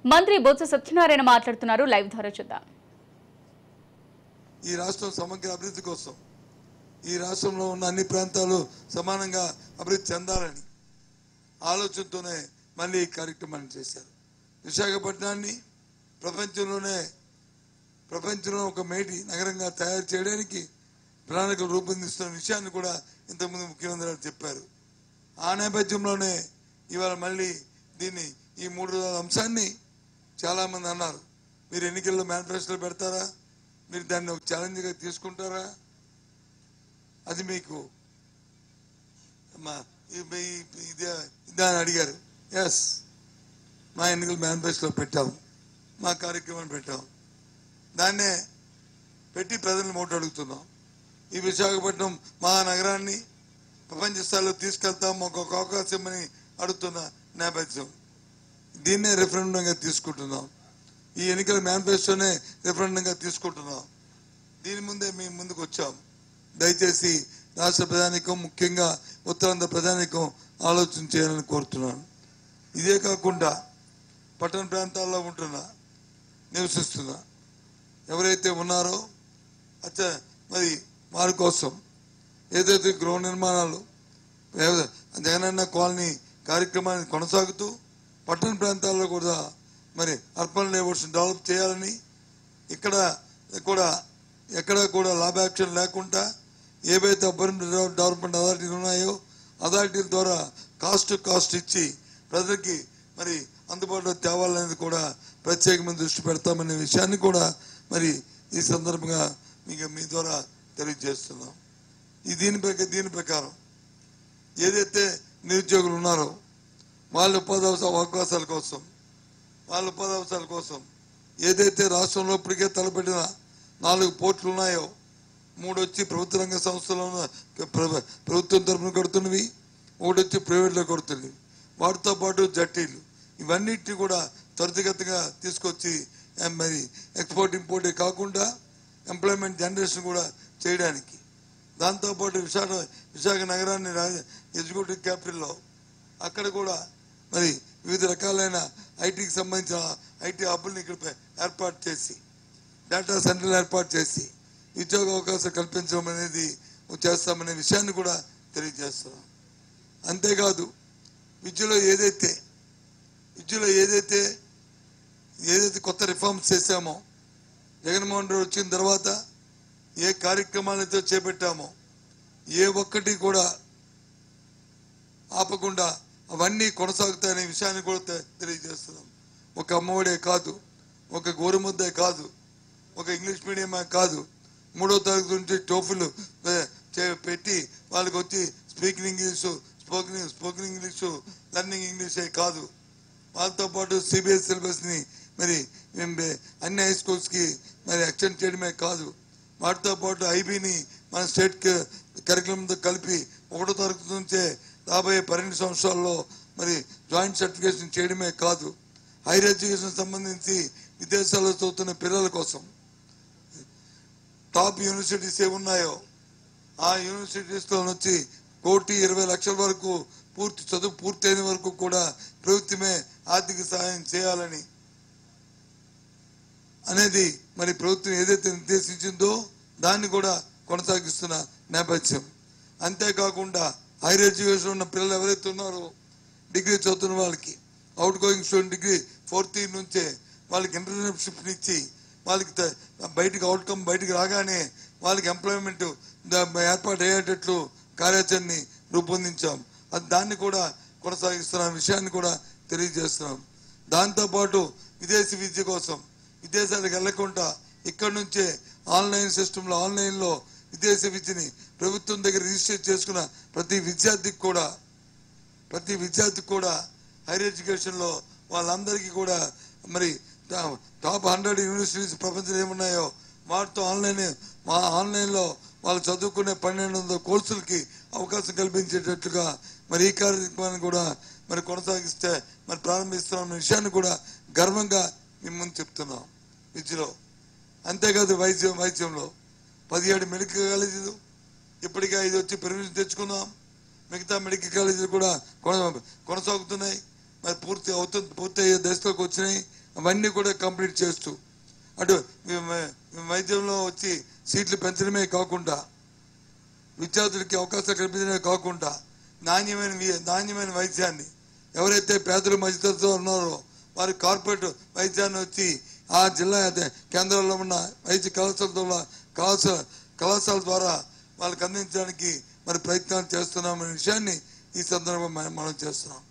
మంత్రి బొత్స సత్యనారాయణ మాట్లాడుతున్నారు. లైవ్ ద్వారా చూద్దాం. ఈ రాష్ట్రం సమగ్ర అభివృద్ధి కోసం ఈ రాష్ట్రంలో ఉన్న అన్ని ప్రాంతాలు సమానంగా అభివృద్ధి చెందాలని ఆలోచనతోనే మళ్ళీ ఈ కార్యక్రమాన్ని చేశారు. విశాఖపట్నాన్ని ప్రపంచంలో ఒక మేటి నగరంగా తయారు చేయడానికి ప్రణాళికలు రూపొందిస్తున్న విషయాన్ని కూడా ఇంతకుముందు ముఖ్యమంత్రి గారు చెప్పారు. ఆ నేపథ్యంలోనే ఇవాళ మళ్ళీ దీన్ని ఈ 3 రోజుల అంశాన్ని చాలామంది అన్నారు, మీరు ఎన్నికల్లో మేనిఫెస్టోలో పెడతారా, మీరు దాన్ని ఒక ఛాలెంజ్గా తీసుకుంటారా, అది మీకు ఇదే అని అడిగారు. ఎస్, మా ఎన్నికల మేనిఫెస్టోలో పెట్టాము, మా కార్యక్రమాన్ని పెట్టాము, దాన్నే పెట్టి ప్రజలను ఓటు అడుగుతున్నాం. ఈ విశాఖపట్నం మహానగరాన్ని ప్రపంచ స్థాయిలో తీసుకెళ్తాం, ఒక అవకాశం అని అడుగుతున్న నేపథ్యం. దీన్నే రెఫరెండంగా తీసుకుంటున్నాం. ఈ ఎన్నికల మేనిఫెస్టోనే రెఫరెండంగా తీసుకుంటున్నాం. దీని ముందే మేము ముందుకు వచ్చాం. దయచేసి రాష్ట్ర ప్రజానీకం, ముఖ్యంగా ఉత్తరాంధ్ర ప్రజానీకం ఆలోచన చేయాలని కోరుతున్నాను. ఇదే కాకుండా పట్టణ ప్రాంతాల్లో నివసిస్తున్నా ఎవరైతే ఉన్నారో మరి వారి కోసం ఏదైతే గృహ నిర్మాణాలు జగనన్న కాలనీ కార్యక్రమాన్ని కొనసాగుతూ పట్టణ ప్రాంతాల్లో కూడా మరి అర్బన్ లేఅవుట్స్ డెవలప్ చేయాలని, ఎక్కడ కూడా లాభాపేక్షలు లేకుండా ఏవైతే అర్బన్ డెవలప్మెంట్ అథారిటీలు ఉన్నాయో అథారిటీల ద్వారా కాస్ట్ ఇచ్చి ప్రజలకి మరి అందుబాటులో తేవాలనేది కూడా ప్రత్యేకమైన దృష్టి పెడతామనే విషయాన్ని కూడా మరి ఈ సందర్భంగా మీ ద్వారా తెలియజేస్తున్నాం. దీని ప్రకారం ఏదైతే నిరుద్యోగులు ఉన్నారో వాళ్ళ ఉపాధి అవకాశాల కోసం ఏదైతే రాష్ట్రంలో ఇప్పటికే తలపెట్టిన 4 పోర్టులు ఉన్నాయో, 3 వచ్చి ప్రభుత్వ రంగ సంస్థలో ప్రభుత్వం తరఫున కడుతున్నవి, 1 వచ్చి ప్రైవేట్లో కడుతున్నవి, వాటితో పాటు జట్టీలు, ఇవన్నిటిని కూడా త్వరితగతిగా తీసుకొచ్చి మరి ఎక్స్పోర్ట్ ఇంపోర్టే కాకుండా ఎంప్లాయ్మెంట్ జనరేషన్ కూడా చేయడానికి, దాంతోపాటు విశాఖ నగరాన్ని ఎగ్జిక్యూటివ్ క్యాపిటల్లో అక్కడ కూడా మరి వివిధ రకాలైన ఐటీకి సంబంధించిన ఐటీ హబ్బుల్ని ఇక్కడ ఏర్పాటు చేసి, డేటా సెంటర్లు ఏర్పాటు చేసి ఉద్యోగ అవకాశాలు కల్పించడం అనేది చేస్తామనే విషయాన్ని కూడా తెలియజేస్తున్నాం. అంతేకాదు విద్యలో ఏదైతే కొత్త రిఫార్మ్స్ చేశామో, జగన్మోహన్ రెడ్డి వచ్చిన తర్వాత ఏ కార్యక్రమాలతో చేపట్టామో ఏ ఒక్కటి కూడా ఆపకుండా అవన్నీ కొనసాగుతాయనే విషయాన్ని కూడా తెలియజేస్తున్నాం. ఒక అమ్మఒడే కాదు, ఒక గోరుముద్దే కాదు, ఒక ఇంగ్లీష్ మీడియమే కాదు, 3వ తరగతి నుంచి టోఫిల్ పెట్టి వాళ్ళకి వచ్చి స్పోకెన్ ఇంగ్లీషు లర్నింగ్ ఇంగ్లీషే కాదు, వాళ్ళతో పాటు సిబిఎస్ సిలబస్ని మరి అన్ని హై స్కూల్స్కి మరి ఎక్స్టెండ్ చేయడమే కాదు, వాటితో పాటు ఐబీని మన స్టేట్ కరికులంతో కలిపి 1వ తరగతి నుంచే రాబోయే 12 సంవత్సరాల్లో మరి జాయింట్ సర్టిఫికేషన్ చేయడమే కాదు, హైయర్ ఎడ్యుకేషన్ సంబంధించి విదేశాల్లో చదువుతున్న పిల్లల కోసం టాప్ యూనివర్సిటీస్ ఏమున్నాయో ఆ యూనివర్సిటీస్లో నుంచి 1,20,00,000 వరకు పూర్తయిన వరకు కూడా ప్రభుత్వమే ఆర్థిక సహాయం చేయాలని అనేది మరి ప్రభుత్వం ఏదైతే నిర్దేశించిందో దాన్ని కూడా కొనసాగిస్తున్న నేపథ్యం. అంతేకాకుండా హైయర్ ఎడ్యుకేషన్ ఉన్న పిల్లలు ఎవరైతే ఉన్నారో డిగ్రీ చదువుతున్న వాళ్ళకి out going student degree 4th year నుంచే వాళ్ళకి ఇంటర్న్షిప్ ఇచ్చి వాళ్ళకి బయటికి రాగానే వాళ్ళకి ఎంప్లాయ్మెంట్ ఏర్పాటు అయ్యేటట్లు కార్యాచరణని రూపొందించాం. దాన్ని కూడా కొనసాగిస్తున్న విషయాన్ని కూడా తెలియజేస్తున్నాం. దాంతోపాటు విదేశీ విద్య కోసం విదేశాలకు వెళ్లకుండా ఇక్కడి నుంచే ఆన్లైన్లో విదేశీ విద్యని ప్రభుత్వం దగ్గర రిజిస్టర్ చేసుకున్న ప్రతి విద్యార్థికి కూడా హైయర్ ఎడ్యుకేషన్లో వాళ్ళందరికీ కూడా మరి టాప్ 100 యూనివర్సిటీస్ ప్రపంచంలో ఏమున్నాయో వాటితో ఆన్లైన్లో వాళ్ళు చదువుకునే 1200 కోర్సులకి అవకాశం కల్పించేటట్లుగా మరి ఈ కార్యక్రమాన్ని కూడా మరి కొనసాగిస్తే మరి ప్రారంభిస్తున్నాం విషయాన్ని కూడా గర్వంగా మేము ముందు చెప్తున్నాం. విద్యలో అంతేకాదు వైద్యంలో 17 మెడికల్ కాలేజీలు ఇప్పటికే 5 వచ్చి పర్మిషన్ తెచ్చుకున్నాం. మిగతా మెడికల్ కాలేజీలు కూడా కొనసాగుతున్నాయి. మరి పూర్తి అయ్యే దశలోకి వచ్చినాయి. అవన్నీ కూడా కంప్లీట్ చేస్తూ అటు వైద్యంలో వచ్చి సీట్లు పెంచడమే కాకుండా విద్యార్థులకి అవకాశాలు కల్పించడమే కాకుండా నాణ్యమైన వైద్యాన్ని ఎవరైతే పేదలు మధ్యతరగతితో ఉన్నారో వారి కార్పొరేట్ వైద్యాన్ని వచ్చి ఆ జిల్లా కేంద్రాల్లో ఉన్న వైద్య కళాశాల ద్వారా వాళ్ళకి అందించడానికి మరి ప్రయత్నాలు చేస్తున్నామనే విషయాన్ని ఈ సందర్భంగా మనం చేస్తున్నాం.